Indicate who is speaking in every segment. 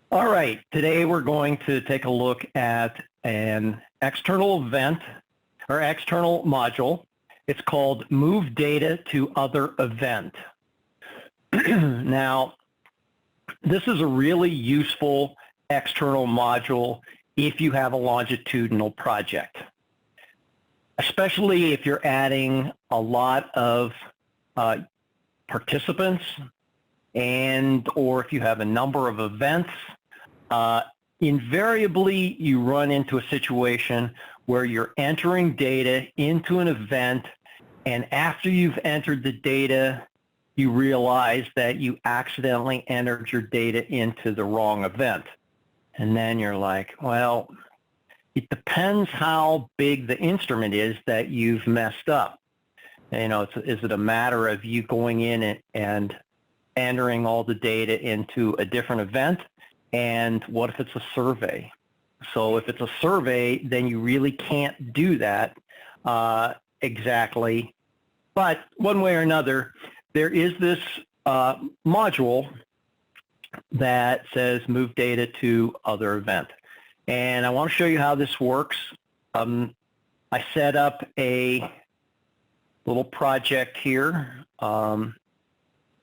Speaker 1: All right, today we're going to take a look at an external event or external module. It's called Move Data to Other Event. Now, this is a really useful external module if you have a longitudinal project, especially if you're adding a lot of participants and or if you have a number of events. Invariably, you run into a situation where you're entering data into an event, and after you've entered the data, you realize that you accidentally entered your data into the wrong event. And then you're like, well, it depends how big the instrument is that you've messed up. You know, is it a matter of you going in and entering all the data into a different event? And what if it's a survey? So if it's a survey, then you really can't do that exactly. But one way or another, there is this module that says move data to other event. And I want to show you how this works. I set up a little project here.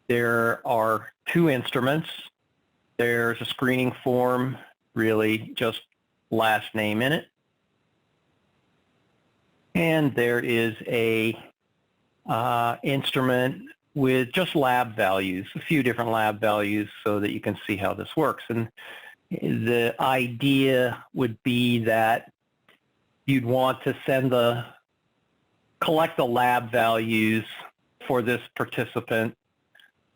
Speaker 1: There are two instruments. There's a screening form, really just last name in it. And there is a instrument with just lab values, a few different lab values so that you can see how this works. And the idea would be that you'd want to collect the lab values for this participant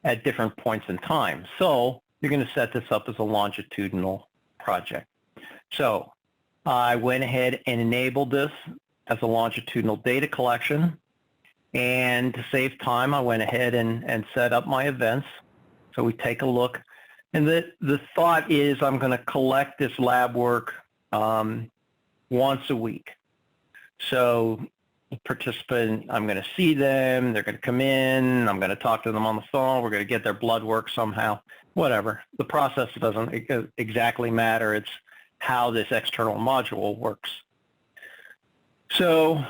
Speaker 1: at different points in time. So you're going to set this up as a longitudinal project. So I went ahead and enabled this as a longitudinal data collection. And to save time, I went ahead and set up my events. So we take a look. And the thought is I'm going to collect this lab work once a week. So the participant, I'm going to see them, they're going to come in, I'm going to talk to them on the phone, we're going to get their blood work somehow, whatever. The process doesn't exactly matter, it's how this external module works. So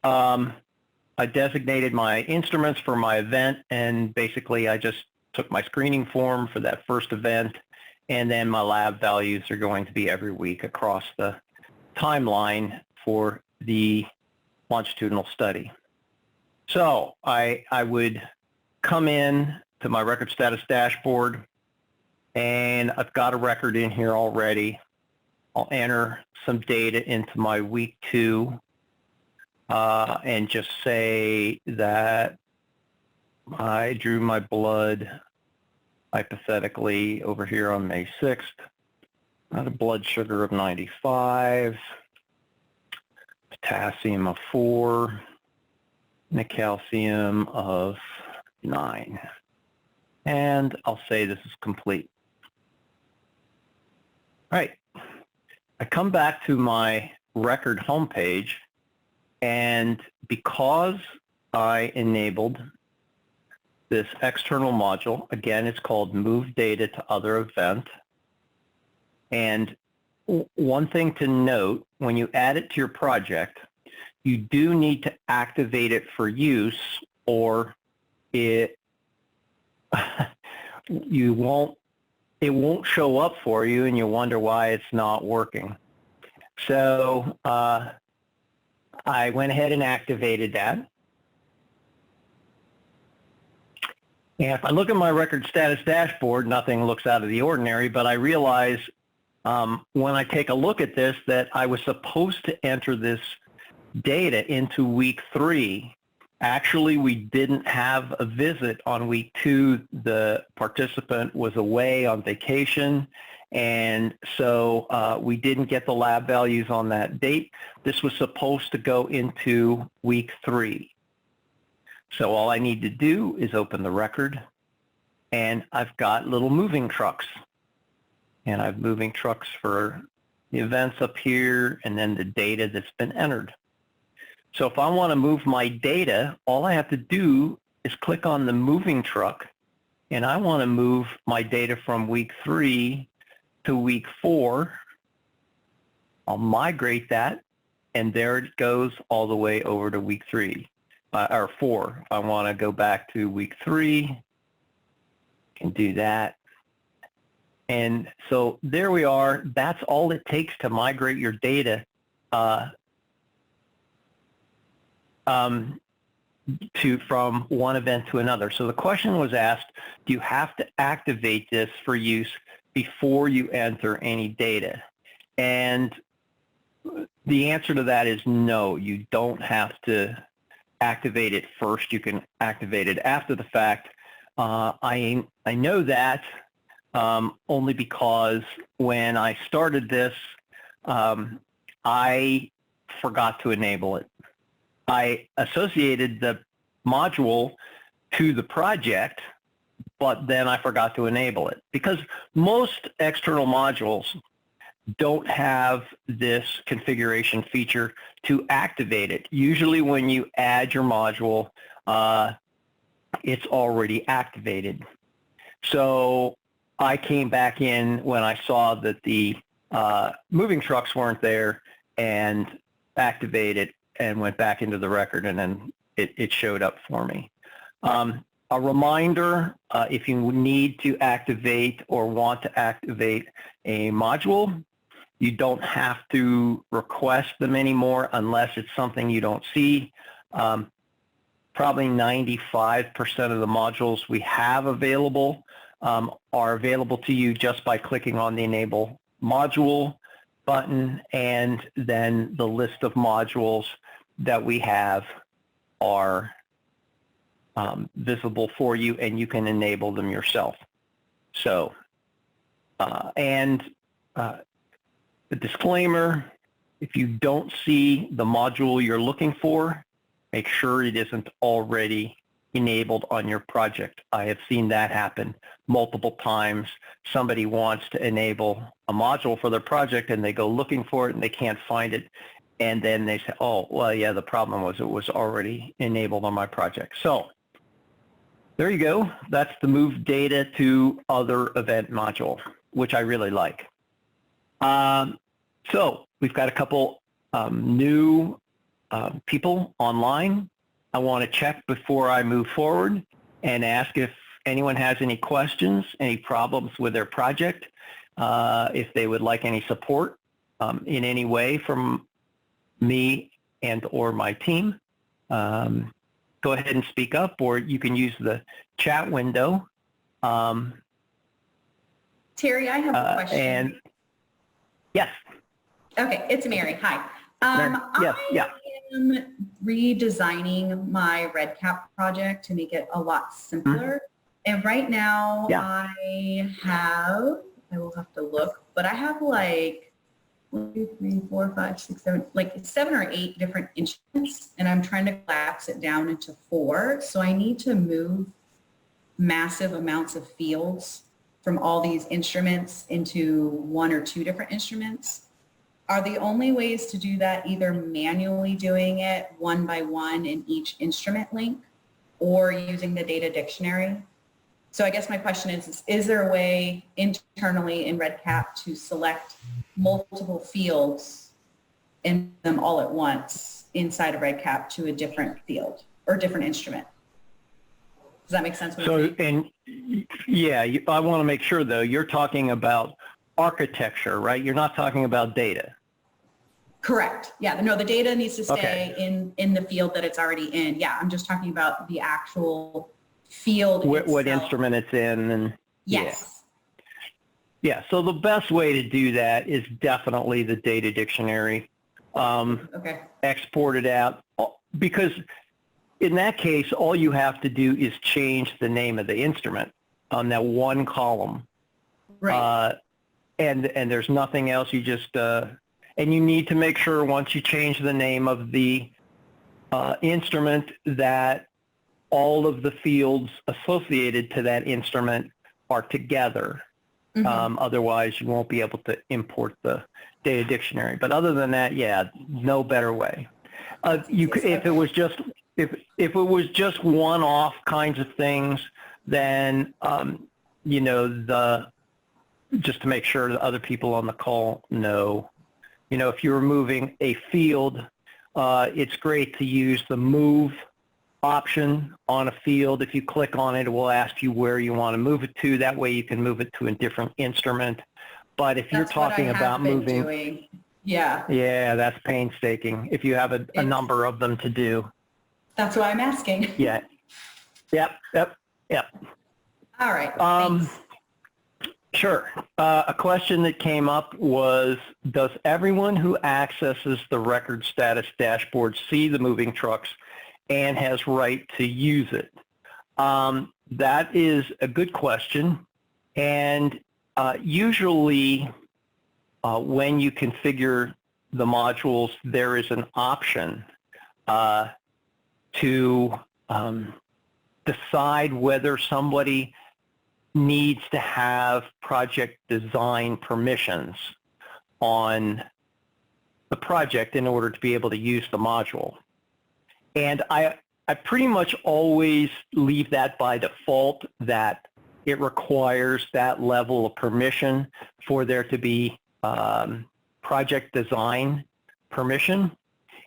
Speaker 1: I designated my instruments for my event, and basically I just took my screening form for that first event, and then my lab values are going to be every week across the timeline for the longitudinal study. So I would come in to my record status dashboard, and I've got a record in here already. I'll enter some data into my week 2 and just say that I drew my blood hypothetically over here on May 6th. Got a blood sugar of 95. Potassium of 4, and a calcium of 9. And I'll say this is complete. All right, I come back to my record homepage, and because I enabled this external module, again, it's called Move Data to Other Event, and one thing to note, when you add it to your project, you do need to activate it for use, or it won't show up for you and you wonder why it's not working. So I went ahead and activated that. And if I look at my record status dashboard, nothing looks out of the ordinary, but I realize when I take a look at this that I was supposed to enter this data into week 3. Actually, we didn't have a visit on week 2. The participant was away on vacation, and so we didn't get the lab values on that date. This was supposed to go into week 3. So all I need to do is open the record, and I've got little moving trucks. And I have moving trucks for the events up here and then the data that's been entered. So if I want to move my data, all I have to do is click on the moving truck, and I want to move my data from week 3 to week 4, I'll migrate that, and there it goes all the way over to week 3, or 4. I want to go back to week 3, can do that. And so there we are. That's all it takes to migrate your data from one event to another. So the question was asked, do you have to activate this for use before you enter any data? And the answer to that is no, you don't have to activate it first. You can activate it after the fact. I know that only because when I started this, I forgot to enable it. I associated the module to the project, but then I forgot to enable it because most external modules don't have this configuration feature to activate it. Usually when you add your module, it's already activated. So I came back in when I saw that the moving trucks weren't there and activated and went back into the record, and then it showed up for me. A reminder, if you need to activate or want to activate a module, you don't have to request them anymore unless it's something you don't see. Probably 95% of the modules we have available are available to you just by clicking on the Enable Module button, and then the list of modules that we have are visible for you, and you can enable them yourself. So, the disclaimer, if you don't see the module you're looking for, make sure it isn't already enabled on your project. I have seen that happen multiple times. Somebody wants to enable a module for their project and they go looking for it and they can't find it. And then they say, oh, well, yeah, the problem was it was already enabled on my project. So there you go. That's the move data to other event module, which I really like. So we've got a couple new people online. I want to check before I move forward and ask if anyone has any questions, any problems with their project, if they would like any support in any way from me and or my team. Go ahead and speak up, or you can use the chat window.
Speaker 2: Terry, I have a question.
Speaker 1: And yes.
Speaker 2: Okay, it's Mary. Hi.
Speaker 1: Yes, yeah.
Speaker 2: I am redesigning my REDCap project to make it a lot simpler. And right now I will have to look, but I have like 1, 2, 3, 4, 5, 6, 7, like 7 or 8 different instruments, and I'm trying to collapse it down into 4. So I need to move massive amounts of fields from all these instruments into 1 or 2 different instruments. Are the only ways to do that either manually doing it one by one in each instrument link or using the data dictionary? So I guess my question is there a way internally in REDCap to select multiple fields and them all at once inside of REDCap to a different field or different instrument? Does that make sense?
Speaker 1: So, and yeah, I want to make sure though, you're talking about architecture, right? You're not talking about data.
Speaker 2: Correct. Yeah. No, the data needs to stay in the field that it's already in. Yeah. I'm just talking about the actual field.
Speaker 1: What instrument it's in. And
Speaker 2: yes.
Speaker 1: Yeah. So the best way to do that is definitely the data dictionary.
Speaker 2: Okay.
Speaker 1: Export it out, because in that case, all you have to do is change the name of the instrument on that one column.
Speaker 2: Right.
Speaker 1: And there's nothing else. You just, and you need to make sure once you change the name of the instrument that all of the fields associated to that instrument are together. Otherwise, you won't be able to import the data dictionary. But other than that, yeah, no better way. If it was just one-off kinds of things, then you know, just to make sure that other people on the call know, you know, if you're moving a field, it's great to use the move option on a field. If you click on it, it will ask you where you want to move it to. That way you can move it to a different instrument. But if you're talking about moving, yeah, that's painstaking. If you have a number of them to do.
Speaker 2: That's why I'm asking.
Speaker 1: Yeah. Yep.
Speaker 2: All right. Thanks.
Speaker 1: Sure. A question that came up was, does everyone who accesses the record status dashboard see the moving trucks and has right to use it? That is a good question. And usually when you configure the modules, there is an option to decide whether somebody needs to have project design permissions on the project in order to be able to use the module. And I pretty much always leave that by default, that it requires that level of permission for there to be project design permission.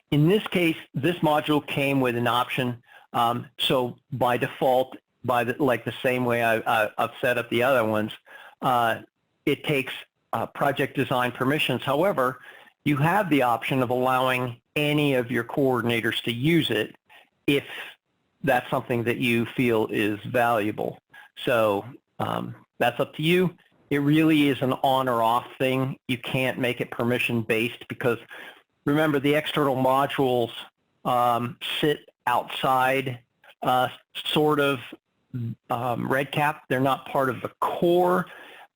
Speaker 1: In this case, this module came with an option, so by default, like the same way I've set up the other ones, it takes project design permissions. However, you have the option of allowing any of your coordinators to use it if that's something that you feel is valuable. So that's up to you. It really is an on or off thing. You can't make it permission based because remember, the external modules sit outside sort of REDCap. They're not part of the core.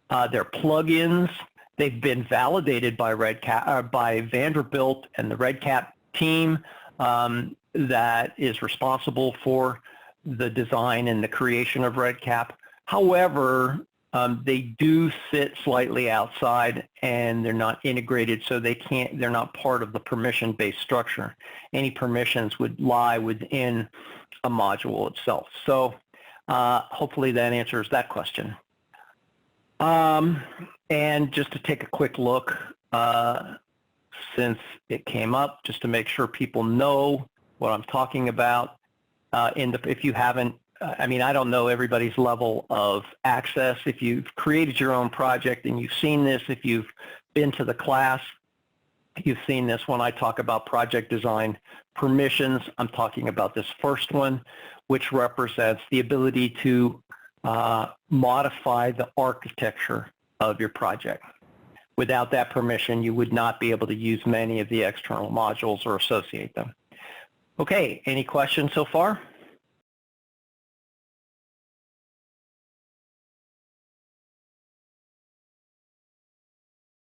Speaker 1: They're plugins. They've been validated by REDCap, by Vanderbilt and the REDCap team that is responsible for the design and the creation of REDCap. However, they do sit slightly outside and they're not integrated, so they're not part of the permission-based structure. Any permissions would lie within a module itself. So hopefully that answers that question. And just to take a quick look, since it came up, just to make sure people know what I'm talking about. If you haven't, I mean, I don't know everybody's level of access. If you've created your own project and you've seen this, if you've been to the class, you've seen this when I talk about project design permissions. I'm talking about this first one, which represents the ability to modify the architecture of your project. Without that permission, you would not be able to use many of the external modules or associate them. Okay, any questions so far?